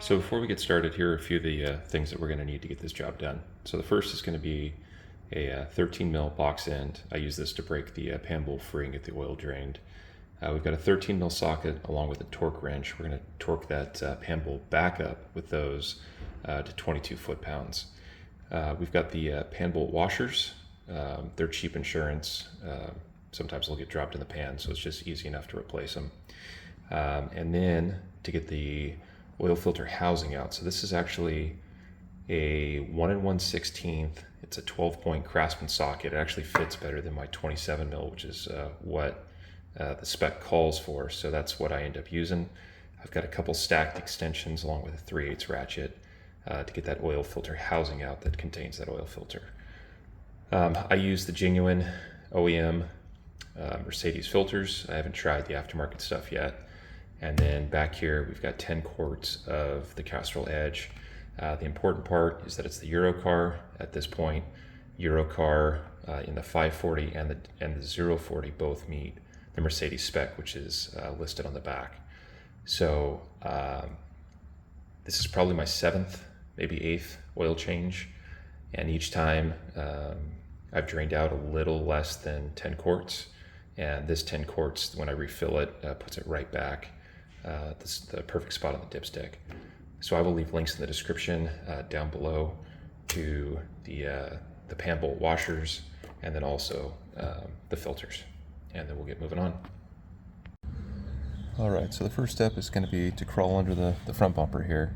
So before we get started, here are a few of the things that we're going to need to get this job done. So the first is going to be a 13 mil box end. I use this to break the pan bowl free and get the oil drained. We've got a 13 mil socket along with a torque wrench. We're going to torque that pan bowl back up with those to 22 foot-pounds. We've got the pan bolt washers. They're cheap insurance. Sometimes they'll get dropped in the pan, so it's just easy enough to replace them. And then to get the oil filter housing out. So this is actually a 1 1/16. It's a 12-point Craftsman socket. It actually fits better than my 27 mil, which is what the spec calls for. So that's what I end up using. I've got a couple stacked extensions along with a 3/8 ratchet to get that oil filter housing out that contains that oil filter. I use the genuine OEM Mercedes filters. I haven't tried the aftermarket stuff yet. And then back here, we've got 10 quarts of the Castrol Edge. The important part is that it's the Eurocar at this point. Eurocar in the 540 and the 040 both meet the Mercedes spec, which is listed on the back. So this is probably my 7th, maybe 8th oil change. And each time I've drained out a little less than 10 quarts. And this 10 quarts, when I refill it, puts it right back. This is the perfect spot on the dipstick. So I will leave links in the description down below to the pan bolt washers and then also the filters. And then we'll get moving on. All right, so the first step is going to be to crawl under the front bumper here.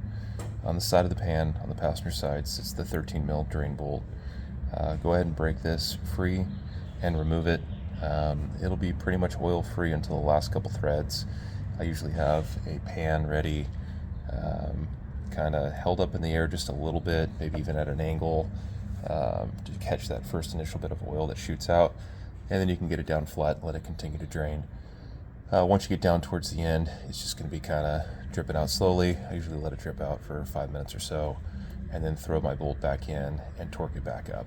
On the side of the pan, on the passenger side, sits the 13 mil drain bolt. Go ahead and break this free and remove it. It'll be pretty much oil free until the last couple threads. I usually have a pan ready, kind of held up in the air just a little bit, maybe even at an angle, to catch that first initial bit of oil that shoots out, and then you can get it down flat and let it continue to drain. Once you get down towards the end, it's just going to be kind of dripping out slowly. I usually let it drip out for 5 minutes or so, and then throw my bolt back in and torque it back up.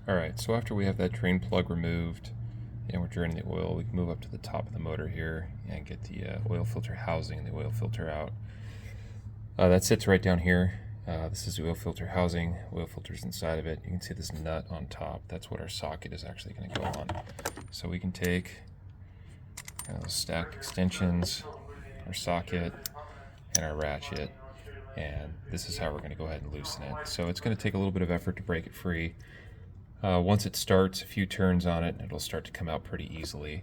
Alright, so after we have that drain plug removed and we're draining the oil, we can move up to the top of the motor here and get the oil filter housing and the oil filter out. That sits right down here. This is the oil filter housing. Oil filter's inside of it. You can see this nut on top. That's what our socket is actually going to go on. So we can take those stacked extensions, our socket, and our ratchet, and this is how we're going to go ahead and loosen it. So it's going to take a little bit of effort to break it free. Once it starts, a few turns on it, it'll start to come out pretty easily.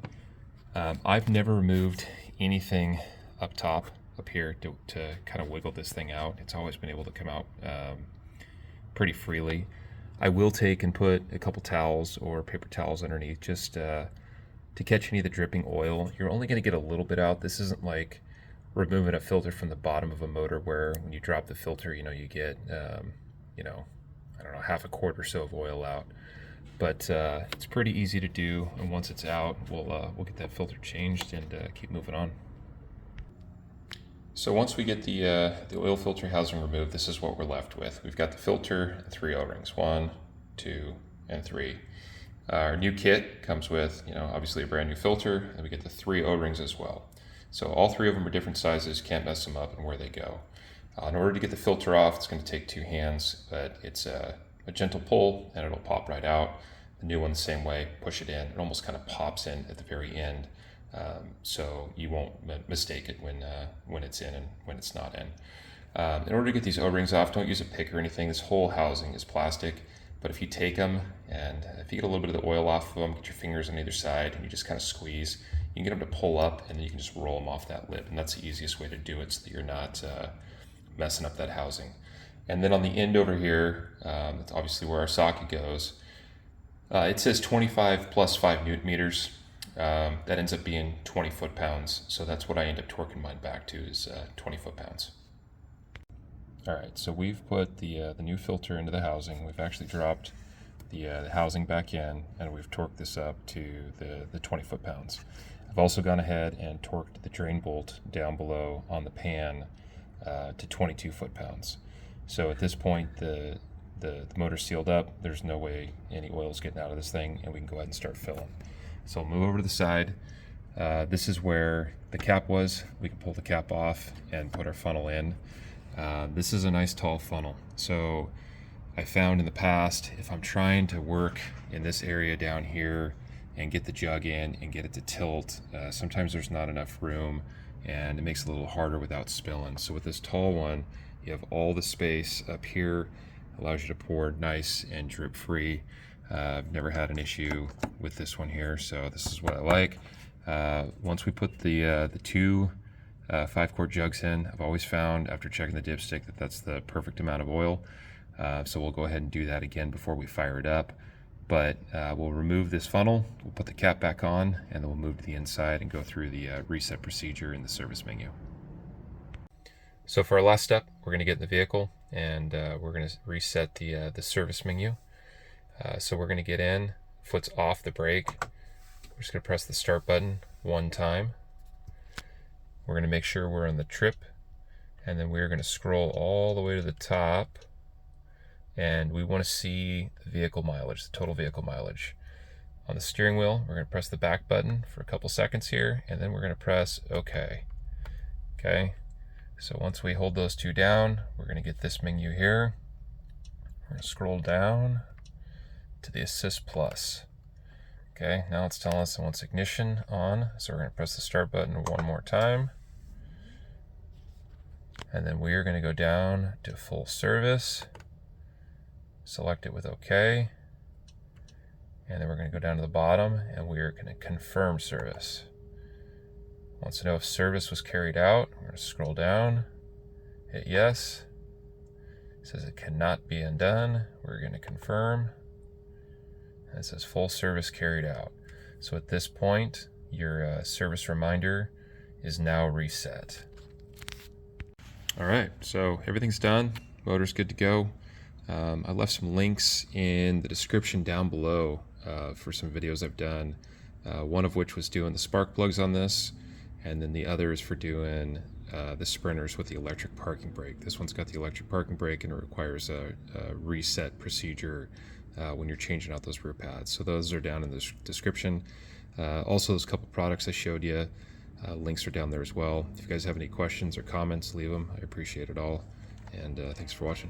I've never removed anything up top, up here, to kind of wiggle this thing out. It's always been able to come out pretty freely. I will take and put a couple towels or paper towels underneath just to catch any of the dripping oil. You're only going to get a little bit out. This isn't like removing a filter from the bottom of a motor where when you drop the filter, you get, I don't know, half a quart or so of oil out. But it's pretty easy to do, and once it's out, we'll get that filter changed and keep moving on. So once we get the oil filter housing removed, this is what we're left with. We've got the filter and 3 O-rings, 1, 2, and 3. Our new kit comes with, obviously a brand new filter, and we get the 3 O-rings as well. So all 3 of them are different sizes, can't mess them up and where they go. In order to get the filter off, it's going to take 2 hands, but it's a gentle pull and it'll pop right out. The new one the same way, push it in, it almost kind of pops in at the very end, so you won't mistake it when it's in and when it's not in. In order to get these O-rings off, don't use a pick or anything. This whole housing is plastic, but if you take them and if you get a little bit of the oil off of them, get your fingers on either side and you just kind of squeeze, you can get them to pull up and then you can just roll them off that lip, and that's the easiest way to do it so that you're not messing up that housing. And then on the end over here, that's obviously where our socket goes. It says 25 plus 5 newton meters. That ends up being 20 foot-pounds. So that's what I end up torquing mine back to, is 20 foot-pounds. All right, so we've put the new filter into the housing. We've actually dropped the housing back in, and we've torqued this up to the 20 foot-pounds. I've also gone ahead and torqued the drain bolt down below on the pan to 22 foot-pounds. So at this point, the motor's sealed up. There's no way any oil is getting out of this thing, and we can go ahead and start filling. So I'll move over to the side. This is where the cap was. We can pull the cap off and put our funnel in. This is a nice tall funnel. So I found in the past, if I'm trying to work in this area down here and get the jug in and get it to tilt, sometimes there's not enough room and it makes it a little harder without spilling. So with this tall one, you have all the space up here, allows you to pour nice and drip free. I've never had an issue with this one here, so this is what I like. Once we put the two 5-quart jugs in, I've always found after checking the dipstick that that's the perfect amount of oil. So we'll go ahead and do that again before we fire it up. But we'll remove this funnel, we'll put the cap back on, and then we'll move to the inside and go through the reset procedure in the service menu. So for our last step, we're going to get in the vehicle and we're going to reset the service menu. So we're going to get in, foot's off the brake. We're just going to press the start button one time. We're going to make sure we're on the trip, and then we're going to scroll all the way to the top, and we want to see the vehicle mileage, the total vehicle mileage. On the steering wheel, we're going to press the back button for a couple seconds here, and then we're going to press OK. Okay, so once we hold those two down, we're going to get this menu here. We're going to scroll down to the Assist Plus. Okay, now it's telling us it wants ignition on, so we're going to press the start button one more time. And then we're going to go down to full service, select it with OK, and then we're going to go down to the bottom and we're going to confirm service. Wants to know if service was carried out. We're going to scroll down, hit yes. It says it cannot be undone. We're going to confirm. And it says full service carried out. So at this point, your service reminder is now reset. All right, so everything's done. Motor's good to go. I left some links in the description down below for some videos I've done. One of which was doing the spark plugs on this, and then the other is for doing the sprinters with the electric parking brake. This one's got the electric parking brake and it requires a reset procedure when you're changing out those rear pads. So those are down in the description. Also, those couple products I showed you, links are down there as well. If you guys have any questions or comments, leave them. I appreciate it all. And thanks for watching.